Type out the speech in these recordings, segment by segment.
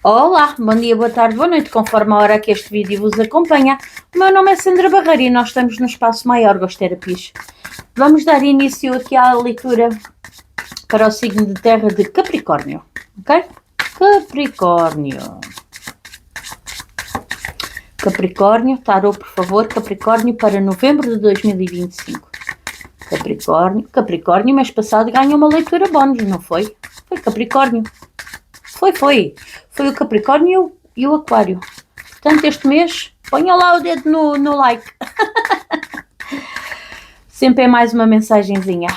Olá, bom dia, boa tarde, boa noite, conforme a hora que este vídeo vos acompanha. O meu nome é Sandra Barreira e nós estamos no Espaço Maior Gosterapias. Vamos dar início aqui à leitura para o signo de terra de Capricórnio, ok? Capricórnio, tarô, por favor, Capricórnio para novembro de 2025. Capricórnio, mês passado ganhou uma leitura bónus, não foi? Foi Capricórnio. Foi o Capricórnio e o Aquário. Portanto, este mês, ponha lá o dedo no like. Sempre é mais uma mensagenzinha.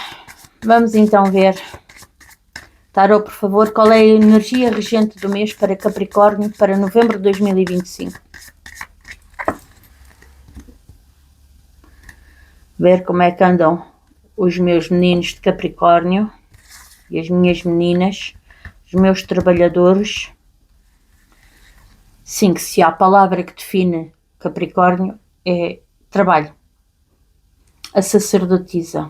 Vamos então ver. Tarô, por favor, qual é a energia regente do mês para Capricórnio para novembro de 2025? Ver como é que andam os meus meninos de Capricórnio e as minhas meninas, os meus trabalhadores. Sim, que se há a palavra que define Capricórnio é trabalho. A sacerdotisa.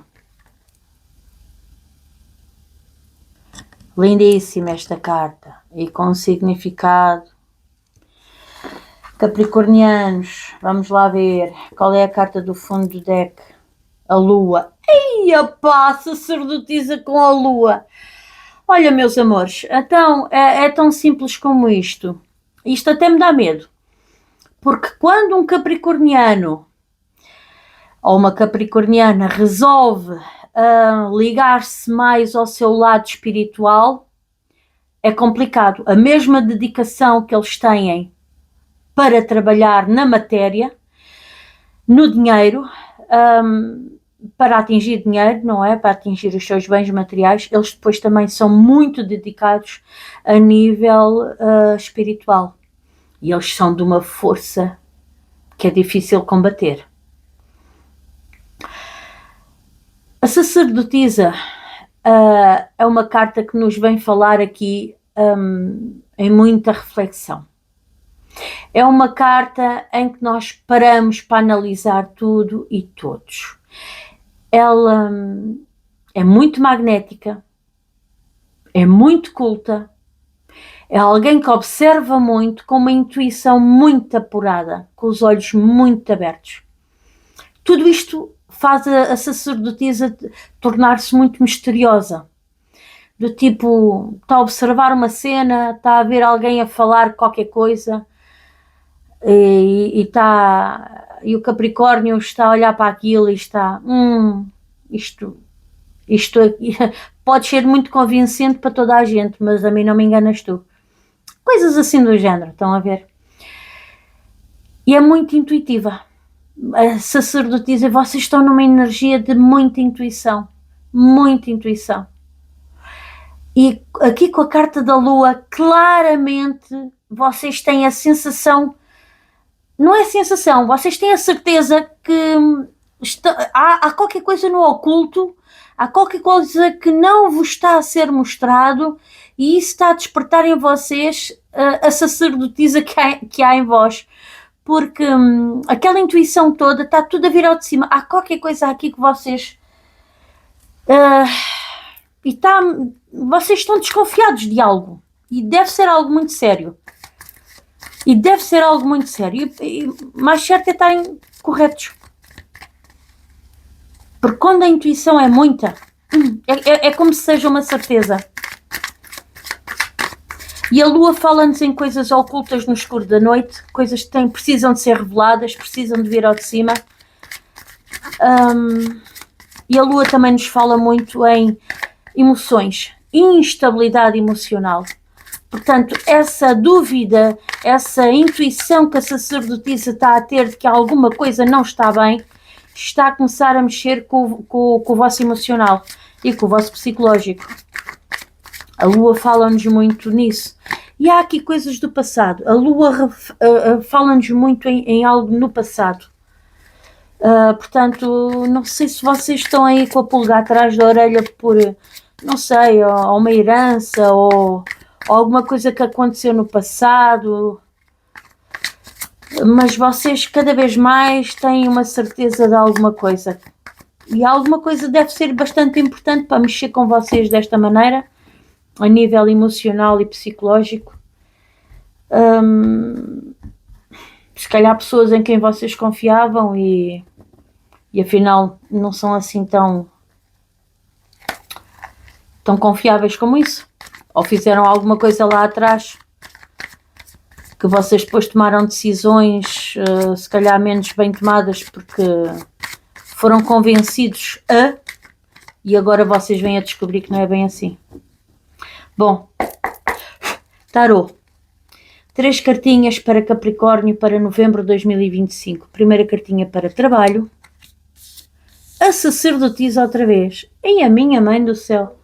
Lindíssima esta carta e com um significado. Capricornianos, vamos lá ver qual é a carta do fundo do deck. A lua. Eia pá, sacerdotisa com a lua. Olha, meus amores, então é tão simples como isto. Isto até me dá medo. Porque quando um capricorniano ou uma capricorniana resolve ligar-se mais ao seu lado espiritual, é complicado. A mesma dedicação que eles têm para trabalhar na matéria, no dinheiro, para atingir dinheiro, não é? Para atingir os seus bens materiais, eles depois também são muito dedicados a nível espiritual. E eles são de uma força que é difícil combater. A sacerdotisa é uma carta que nos vem falar aqui em muita reflexão. É uma carta em que nós paramos para analisar tudo e todos. Ela é muito magnética, é muito culta, é alguém que observa muito, com uma intuição muito apurada, com os olhos muito abertos. Tudo isto faz a sacerdotisa tornar-se muito misteriosa. Do tipo, está a observar uma cena, está a ver alguém a falar qualquer coisa e o Capricórnio está a olhar para aquilo e está, isto pode ser muito convincente para toda a gente, mas a mim não me enganas tu. Coisas assim do género, estão a ver? E é muito intuitiva. A sacerdotisa, vocês estão numa energia de muita intuição. Muita intuição. E aqui com a carta da lua, claramente vocês têm a sensação, não é sensação, vocês têm a certeza que há qualquer coisa no oculto, há qualquer coisa que não vos está a ser mostrado e isso está a despertar em vocês a sacerdotisa que há em vós. Porque aquela intuição toda está tudo a vir ao de cima. Há qualquer coisa aqui que vocês... vocês estão desconfiados de algo. E deve ser algo muito sério. E mais certo é estarem corretos. Porque quando a intuição é muita, é como se seja uma certeza. E a lua fala-nos em coisas ocultas no escuro da noite, coisas que precisam de ser reveladas, precisam de vir ao de cima. E a lua também nos fala muito em emoções, instabilidade emocional. Portanto, essa dúvida, essa intuição que a sacerdotisa está a ter de que alguma coisa não está bem, está a começar a mexer com o vosso emocional e com o vosso psicológico. A lua fala-nos muito nisso. E há aqui coisas do passado. A lua fala-nos muito em algo no passado. Portanto, não sei se vocês estão aí com a pulga atrás da orelha por, não sei, ou uma herança, ou alguma coisa que aconteceu no passado. Mas vocês cada vez mais têm uma certeza de alguma coisa. E alguma coisa deve ser bastante importante para mexer com vocês desta maneira, a nível emocional e psicológico. Se calhar pessoas em quem vocês confiavam e afinal não são assim tão confiáveis como isso. Ou fizeram alguma coisa lá atrás que vocês depois tomaram decisões se calhar menos bem tomadas porque foram convencidos e agora vocês vêm a descobrir que não é bem assim. Bom, tarô. 3 cartinhas para Capricórnio para novembro de 2025. Primeira cartinha para trabalho. A sacerdotisa outra vez. E a minha mãe do céu.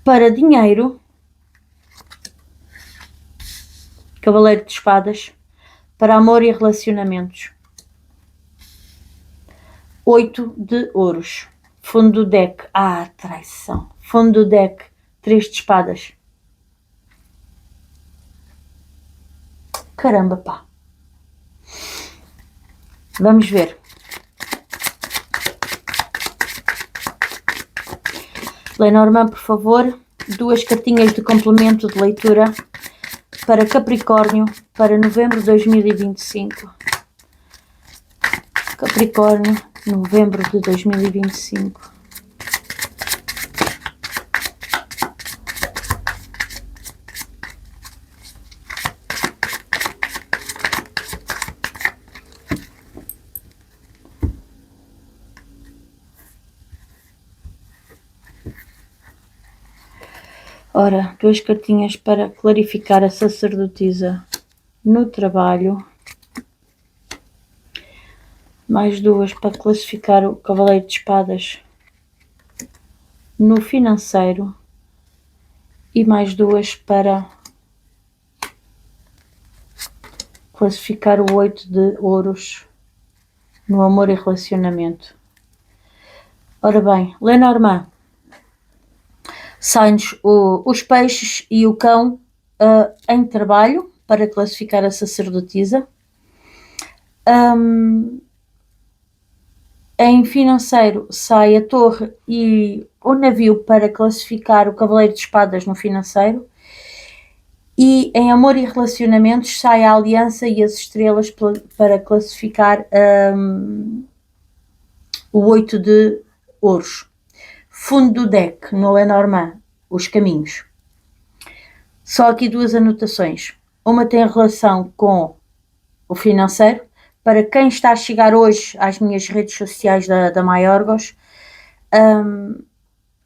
Para dinheiro. Cavaleiro de espadas. Para amor e relacionamentos. 8 de ouros. Fundo do deck. Traição. Fundo do deck. 3 de espadas. Caramba, pá. Vamos ver. Lenormand, por favor, 2 cartinhas de complemento de leitura para Capricórnio para novembro de 2025. Capricórnio, novembro de 2025. Ora, 2 cartinhas para clarificar a sacerdotisa no trabalho. Mais 2 para classificar o cavaleiro de espadas no financeiro. E mais 2 para classificar o 8 de ouros no amor e relacionamento. Ora bem, Lenormand. Saem-nos os peixes e o cão em trabalho para classificar a sacerdotisa. Em financeiro sai a torre e o navio para classificar o cavaleiro de espadas no financeiro. E em amor e relacionamentos sai a aliança e as estrelas para classificar o 8 de ouros. Fundo do deck, no Lenormand, os caminhos. Só aqui 2 anotações. Uma tem relação com o financeiro. Para quem está a chegar hoje às minhas redes sociais da Maiorgos,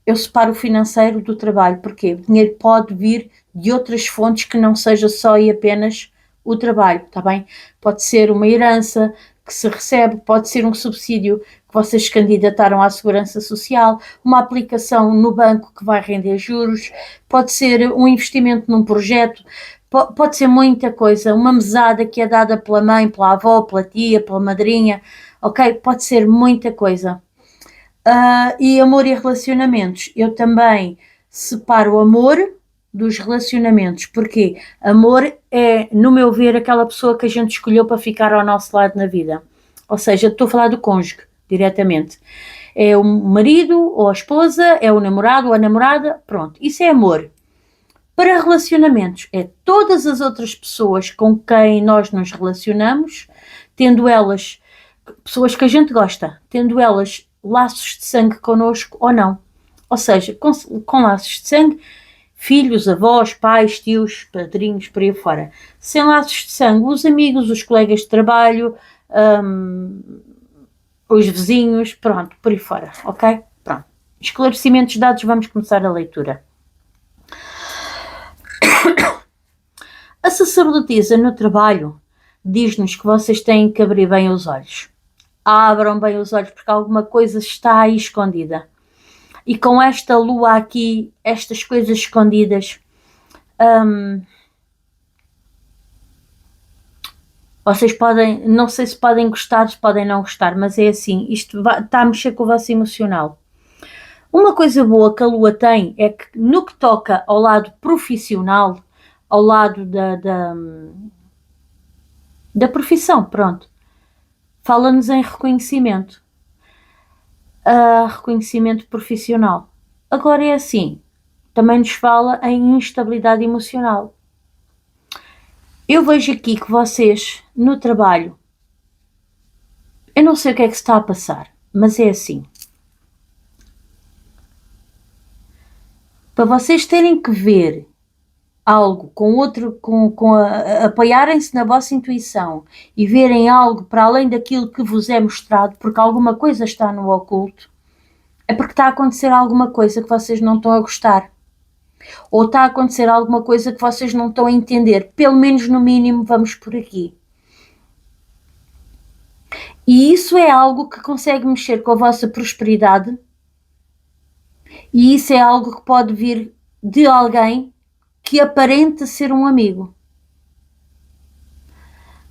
eu separo o financeiro do trabalho. Porquê? O dinheiro pode vir de outras fontes que não seja só e apenas o trabalho, está bem? Pode ser uma herança que se recebe, pode ser um subsídio que vocês se candidataram à Segurança Social, uma aplicação no banco que vai render juros, pode ser um investimento num projeto, pode ser muita coisa, uma mesada que é dada pela mãe, pela avó, pela tia, pela madrinha, ok? Pode ser muita coisa. E amor e relacionamentos, eu também separo o amor dos relacionamentos, porque amor é, no meu ver, aquela pessoa que a gente escolheu para ficar ao nosso lado na vida, ou seja, estou a falar do cônjuge, diretamente, é o marido ou a esposa, é o namorado ou a namorada, pronto, isso é amor. Para relacionamentos, é todas as outras pessoas com quem nós nos relacionamos, tendo elas, pessoas que a gente gosta, tendo elas laços de sangue connosco ou não, ou seja, com laços de sangue, filhos, avós, pais, tios, padrinhos, por aí fora. Sem laços de sangue, os amigos, os colegas de trabalho, os vizinhos, pronto, por aí fora, ok? Pronto. Esclarecimentos dados, vamos começar a leitura. A sacerdotisa no trabalho diz-nos que vocês têm que abrir bem os olhos. Abram bem os olhos porque alguma coisa está aí escondida. E com esta lua aqui, estas coisas escondidas, vocês podem, não sei se podem gostar, se podem não gostar, mas é assim, isto está a mexer com o vosso emocional. Uma coisa boa que a lua tem é que no que toca ao lado profissional, ao lado da profissão, pronto, fala-nos em reconhecimento. Reconhecimento profissional. Agora é assim, também nos fala em instabilidade emocional. Eu vejo aqui que vocês, no trabalho, eu não sei o que é que se está a passar, mas é assim. Para vocês terem que ver algo com outro, apoiarem-se na vossa intuição e verem algo para além daquilo que vos é mostrado, porque alguma coisa está no oculto, é porque está a acontecer alguma coisa que vocês não estão a gostar. Ou está a acontecer alguma coisa que vocês não estão a entender. Pelo menos no mínimo vamos por aqui. E isso é algo que consegue mexer com a vossa prosperidade. E isso é algo que pode vir de alguém que aparenta ser um amigo.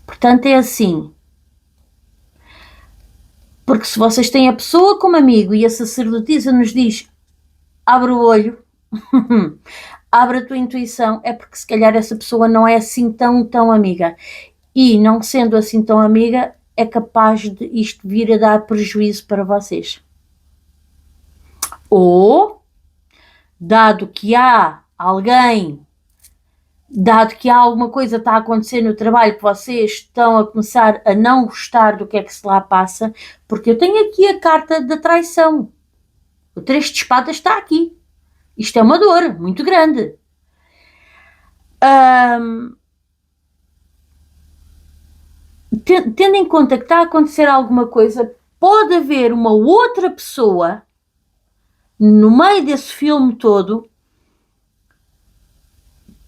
Portanto, é assim. Porque se vocês têm a pessoa como amigo e a sacerdotisa nos diz abre o olho, abre a tua intuição, é porque se calhar essa pessoa não é assim tão amiga. E não sendo assim tão amiga, é capaz de isto vir a dar prejuízo para vocês. Ou, dado que há alguém, dado que há alguma coisa que está a acontecer no trabalho que vocês estão a começar a não gostar do que é que se lá passa, porque eu tenho aqui a carta da traição. O 3 de espadas está aqui. Isto é uma dor muito grande. Tendo em conta que está a acontecer alguma coisa, pode haver uma outra pessoa no meio desse filme todo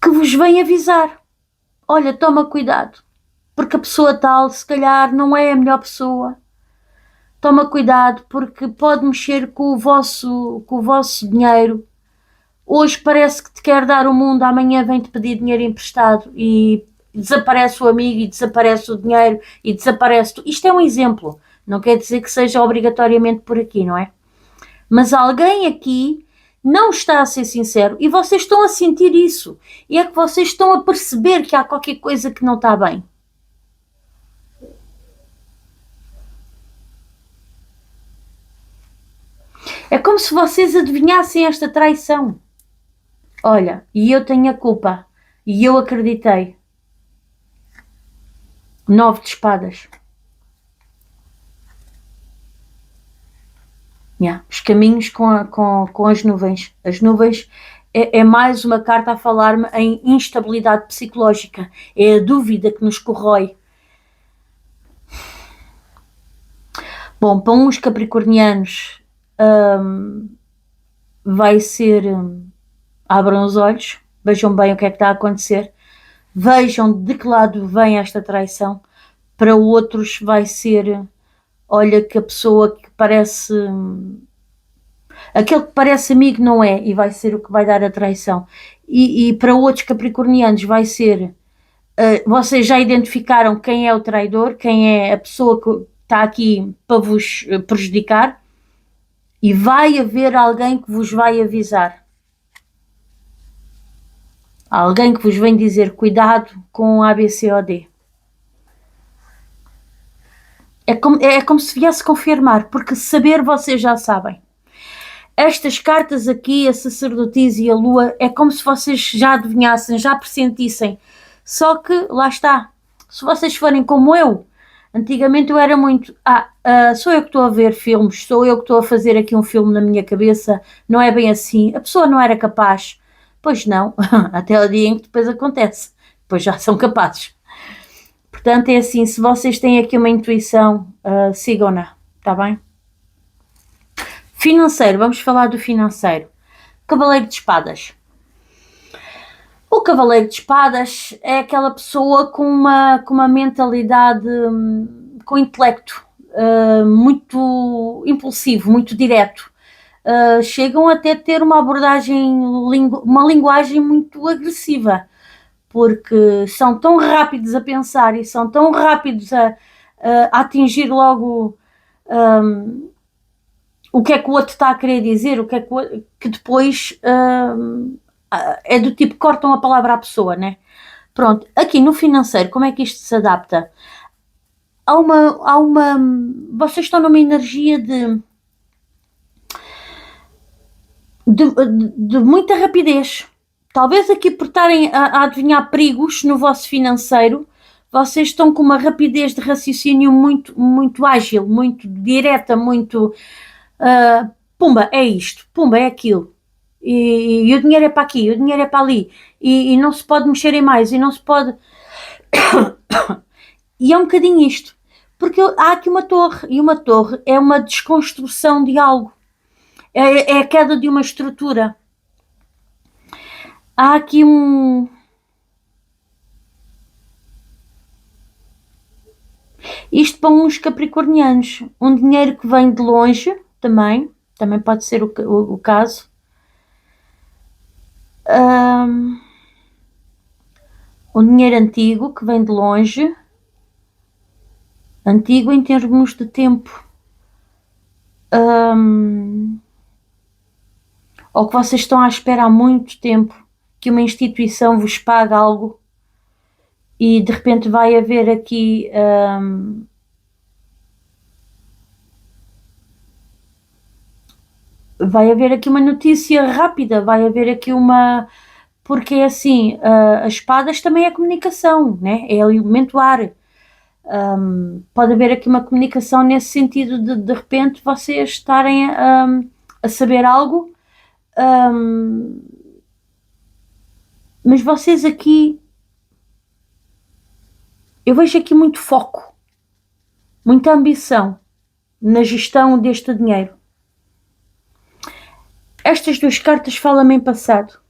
que vos vem avisar. Olha, toma cuidado, porque a pessoa tal se calhar não é a melhor pessoa. Toma cuidado porque pode mexer com o vosso dinheiro. Hoje parece que te quer dar o mundo, amanhã vem-te pedir dinheiro emprestado e desaparece o amigo e desaparece o dinheiro e desaparece tudo. Isto é um exemplo, não quer dizer que seja obrigatoriamente por aqui, não é? Mas alguém aqui não está a ser sincero e vocês estão a sentir isso. E é que vocês estão a perceber que há qualquer coisa que não está bem. É como se vocês adivinhassem esta traição. Olha, e eu tenho a culpa. E eu acreditei. 9 de espadas. Yeah. Os caminhos com as nuvens. As nuvens é mais uma carta a falar-me em instabilidade psicológica. É a dúvida que nos corrói. Bom, para uns capricornianos vai ser... abram os olhos, vejam bem o que é que está a acontecer, vejam de que lado vem esta traição. Para outros vai ser... olha que a pessoa que parece... aquele que parece amigo não é, e vai ser o que vai dar a traição. E para outros capricornianos vai ser... vocês já identificaram quem é o traidor, quem é a pessoa que está aqui para vos prejudicar, e vai haver alguém que vos vai avisar. Alguém que vos vem dizer cuidado com a ABCOD. É como se viesse confirmar, porque saber vocês já sabem. Estas cartas aqui, a sacerdotisa e a lua, é como se vocês já adivinhassem, já pressentissem. Só que, lá está, se vocês forem como eu, antigamente eu era muito, sou eu que estou a ver filmes, sou eu que estou a fazer aqui um filme na minha cabeça, não é bem assim, a pessoa não era capaz. Pois não, até o dia em que depois acontece, depois já são capazes. Portanto, é assim, se vocês têm aqui uma intuição, sigam-na, está bem? Financeiro, vamos falar do financeiro. Cavaleiro de Espadas. O Cavaleiro de Espadas é aquela pessoa com uma mentalidade, com intelecto muito impulsivo, muito direto. Chegam até a ter uma abordagem, uma linguagem muito agressiva, porque são tão rápidos a pensar e são tão rápidos a atingir logo o que é que o outro está a querer dizer, o que é que depois é do tipo, cortam a palavra à pessoa, né? Pronto, aqui no financeiro, como é que isto se adapta? Vocês estão numa energia de muita rapidez. talvez aqui por estarem a adivinhar perigos no vosso financeiro, vocês estão com uma rapidez de raciocínio muito, muito ágil, muito direta, muito pumba, é isto, pumba, é aquilo. E o dinheiro é para aqui, o dinheiro é para ali. E não se pode mexer em mais, e não se pode. E é um bocadinho isto. Porque há aqui uma torre, e uma torre é uma desconstrução de algo. É a queda de uma estrutura. Há aqui um. Isto para uns capricornianos. Um dinheiro que vem de longe, também pode ser o caso. Um dinheiro antigo que vem de longe. Antigo em termos de tempo. Ou que vocês estão à espera há muito tempo que uma instituição vos pague algo e de repente vai haver aqui uma notícia rápida, vai haver aqui uma... Porque assim, as espadas também é comunicação, né? É elemento ar. Pode haver aqui uma comunicação nesse sentido de repente vocês estarem a saber algo, mas vocês aqui, eu vejo aqui muito foco, muita ambição na gestão deste dinheiro. Estas duas cartas falam-me em passado.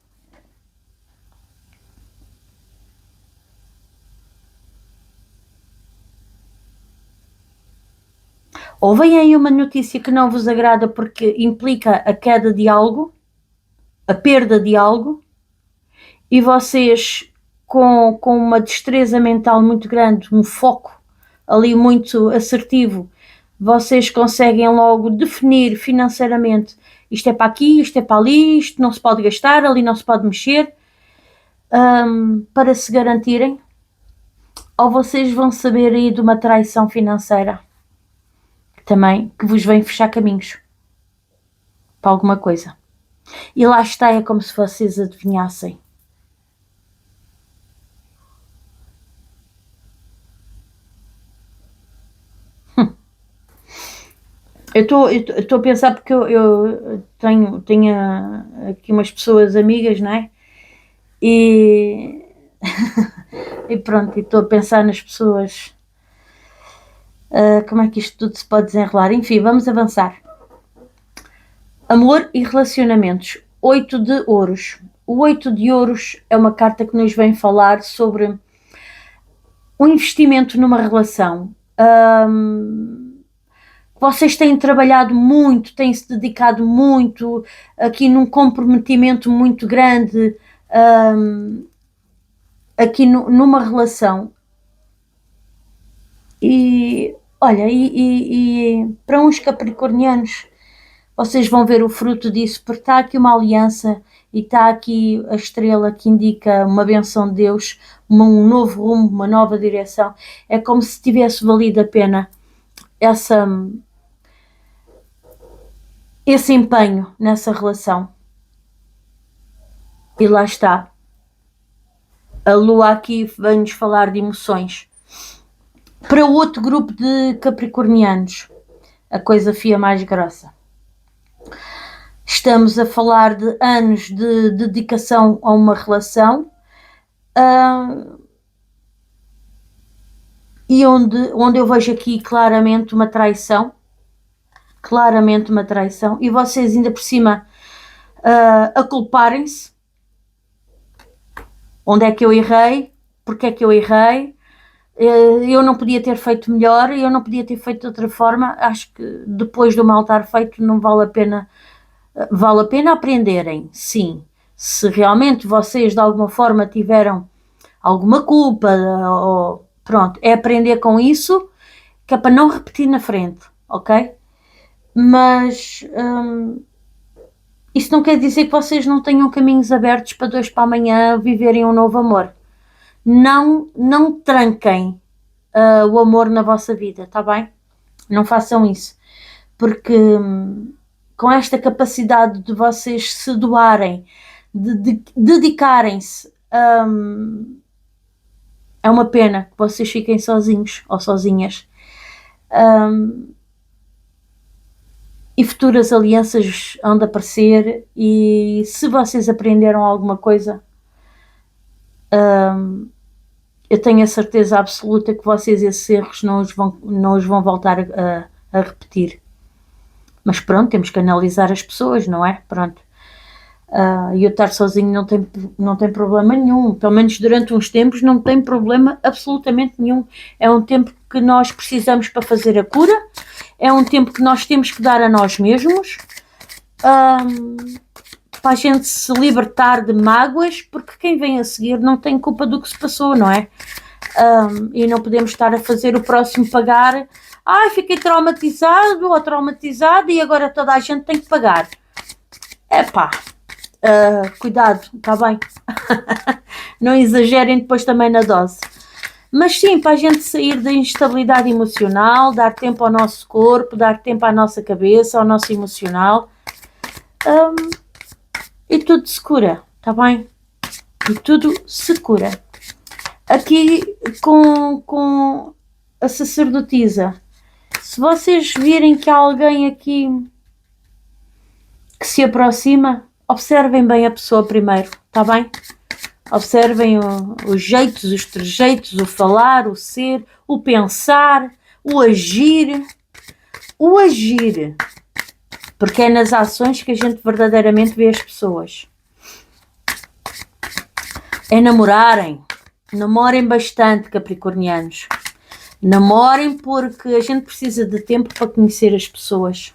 Ou vem aí uma notícia que não vos agrada porque implica a queda de algo, a perda de algo, e vocês com uma destreza mental muito grande, um foco ali muito assertivo, vocês conseguem logo definir financeiramente isto é para aqui, isto é para ali, isto não se pode gastar, ali não se pode mexer, para se garantirem, ou vocês vão saber aí de uma traição financeira também, que vos vem fechar caminhos para alguma coisa. E lá está, é como se vocês adivinhassem. Eu estou a pensar porque eu tenho aqui umas pessoas amigas, não é? E, e pronto, estou a pensar nas pessoas. Como é que isto tudo se pode desenrolar? Enfim, vamos avançar. Amor e relacionamentos. 8 de ouros. O 8 de ouros é uma carta que nos vem falar sobre um investimento numa relação. Vocês têm trabalhado muito, têm-se dedicado muito, aqui num comprometimento muito grande, aqui numa relação. E olha, e para uns capricornianos, vocês vão ver o fruto disso, porque está aqui uma aliança e está aqui a estrela que indica uma benção de Deus, um novo rumo, uma nova direção. É como se tivesse valido a pena esse empenho nessa relação. E lá está. A lua aqui vem-nos falar de emoções. Para o outro grupo de capricornianos, a coisa fia mais grossa. Estamos a falar de anos de dedicação a uma relação e onde eu vejo aqui claramente uma traição, e vocês ainda por cima a culparem-se. Onde é que eu errei? Porque é que eu errei? Eu não podia ter feito melhor, eu não podia ter feito de outra forma. Acho que depois do mal estar feito não vale a pena. Vale a pena aprenderem, sim. Se realmente vocês de alguma forma tiveram alguma culpa, ou pronto, é aprender com isso, que é para não repetir na frente, ok? Mas isso não quer dizer que vocês não tenham caminhos abertos para de hoje para amanhã viverem um novo amor. Não tranquem o amor na vossa vida, está bem? Não façam isso, porque com esta capacidade de vocês se doarem dedicarem-se. É uma pena que vocês fiquem sozinhos ou sozinhas. E futuras alianças hão de aparecer, e se vocês aprenderam alguma coisa, eu tenho a certeza absoluta que vocês esses erros não os vão voltar a repetir. Mas pronto, temos que analisar as pessoas, não é? Pronto. E eu estar sozinho não tem problema nenhum, pelo menos durante uns tempos não tem problema absolutamente nenhum. É um tempo que nós precisamos para fazer a cura, é um tempo que nós temos que dar a nós mesmos, para a gente se libertar de mágoas, porque quem vem a seguir não tem culpa do que se passou, não é? E não podemos estar a fazer o próximo pagar. Fiquei traumatizado ou traumatizada e agora toda a gente tem que pagar. Cuidado, está bem? Não exagerem depois também na dose. Mas sim, para a gente sair da instabilidade emocional, dar tempo ao nosso corpo, dar tempo à nossa cabeça, ao nosso emocional, e tudo se cura, está bem? E tudo se cura. Aqui com a sacerdotisa, se vocês virem que há alguém aqui que se aproxima, observem bem a pessoa primeiro, está bem? Observem os jeitos, os trejeitos, o falar, o ser, o pensar, o agir. O agir. Porque é nas ações que a gente verdadeiramente vê as pessoas. É namorarem. Namorem bastante, capricornianos. Namorem, porque a gente precisa de tempo para conhecer as pessoas.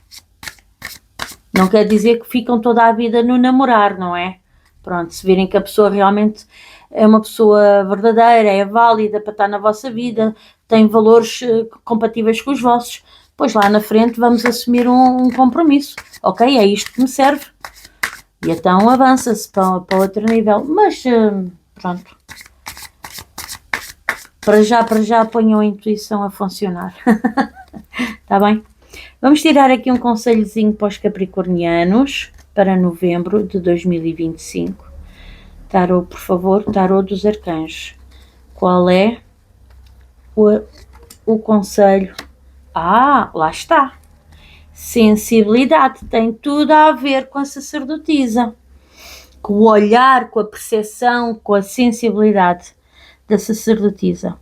Não quer dizer que ficam toda a vida no namorar, não é? Pronto, se virem que a pessoa realmente é uma pessoa verdadeira, é válida para estar na vossa vida, tem valores compatíveis com os vossos, pois lá na frente vamos assumir um compromisso. Ok, é isto que me serve. E então avança-se para outro nível. Mas pronto. Para já ponham a intuição a funcionar. Está bem? Vamos tirar aqui um conselhozinho para os capricornianos para novembro de 2025. Tarô, por favor, tarô dos arcanjos. Qual é o conselho? Lá está. Sensibilidade, tem tudo a ver com a sacerdotisa. Com o olhar, com a percepção, com a sensibilidade da sacerdotisa.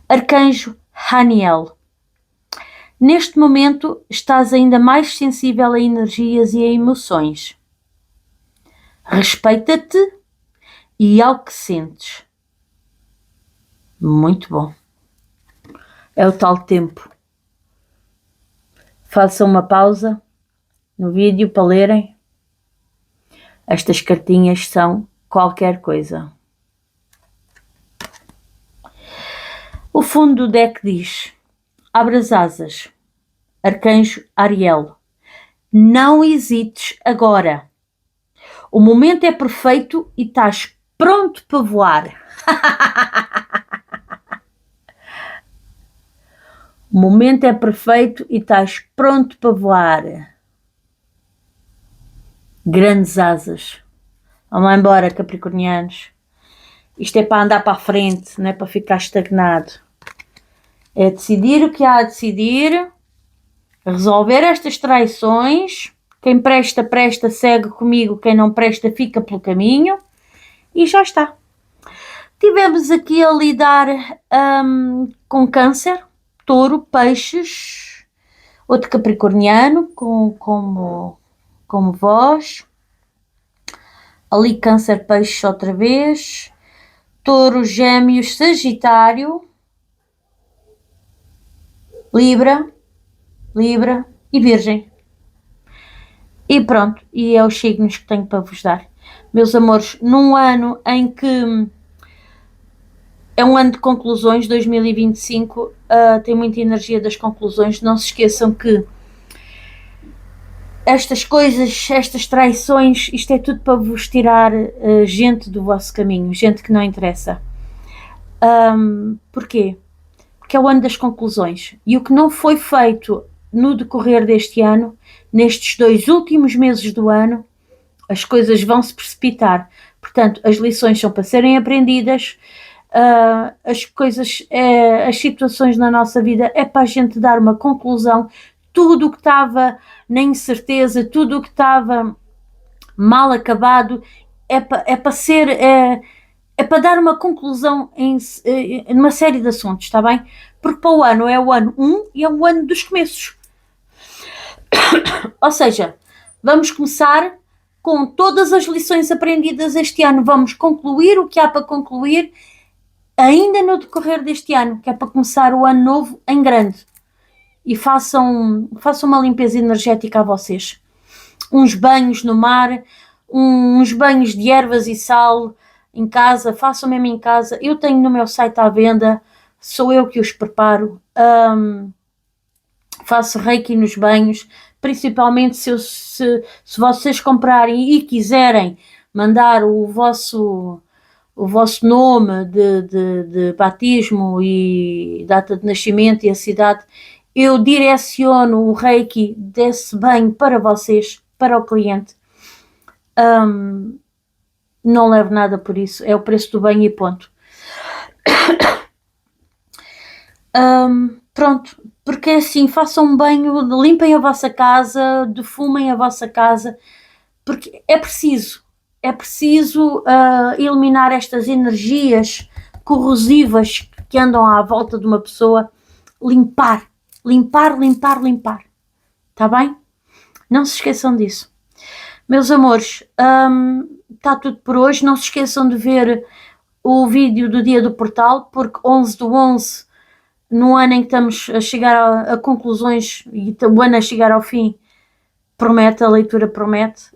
Arcanjo Haniel. Neste momento estás ainda mais sensível a energias e a emoções. Respeita-te e ao que sentes. Muito bom. É o tal tempo. Façam uma pausa no vídeo para lerem. Estas cartinhas são qualquer coisa. O fundo do deck diz: abre as asas. Arcanjo Ariel. Não hesites agora. O momento é perfeito e estás pronto para voar. O momento é perfeito e estás pronto para voar. Grandes asas. Vamos lá embora, capricornianos. Isto é para andar para a frente, não é para ficar estagnado. É decidir o que há a decidir, resolver estas traições. Quem presta, presta, segue comigo. Quem não presta, fica pelo caminho. E já está. Tivemos aqui a lidar com câncer, touro, peixes, outro capricorniano, como vós. Ali câncer, peixes outra vez. Touro, gêmeos, sagitário. Libra e virgem. E pronto, e é os signos que tenho para vos dar. Meus amores, num ano em que é um ano de conclusões, 2025, tem muita energia das conclusões. Não se esqueçam que estas coisas, estas traições, isto é tudo para vos tirar gente do vosso caminho, gente que não interessa. Porquê? Porque é o ano das conclusões. E o que não foi feito no decorrer deste ano, nestes 2 últimos meses do ano, as coisas vão se precipitar. Portanto, as lições são para serem aprendidas, as situações na nossa vida é para a gente dar uma conclusão. Tudo o que estava na incerteza, tudo o que estava mal acabado, é para ser, para dar uma conclusão em uma série de assuntos, está bem? Porque para o ano é o ano 1 e é o ano dos começos. Ou seja, vamos começar com todas as lições aprendidas este ano, vamos concluir o que há para concluir ainda no decorrer deste ano, que é para começar o ano novo em grande. E façam uma limpeza energética a vocês. Uns banhos no mar, uns banhos de ervas e sal em casa, façam mesmo em casa. Eu tenho no meu site à venda, sou eu que os preparo. Faço reiki nos banhos, principalmente se vocês comprarem e quiserem mandar o vosso nome de batismo e data de nascimento e a cidade, eu direciono o reiki desse banho para vocês, para o cliente. Não levo nada por isso, é o preço do banho e ponto. Pronto, porque é assim, façam um banho, limpem a vossa casa, defumem a vossa casa, porque é preciso eliminar estas energias corrosivas que andam à volta de uma pessoa, limpar, está bem? Não se esqueçam disso. Meus amores, está tudo por hoje, não se esqueçam de ver o vídeo do dia do portal, porque 11/11, no ano em que estamos a chegar a conclusões e o ano a chegar ao fim, promete, a leitura promete.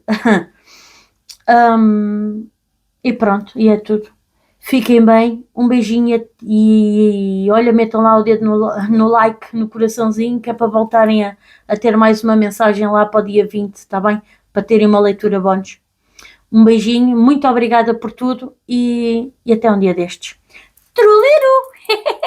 E pronto, e é tudo. Fiquem bem, um beijinho e olha, metam lá o dedo no like, no coraçãozinho, que é para voltarem a ter mais uma mensagem lá para o dia 20, está bem? Para terem uma leitura bónus. Um beijinho, muito obrigada por tudo e até um dia destes. Truliru!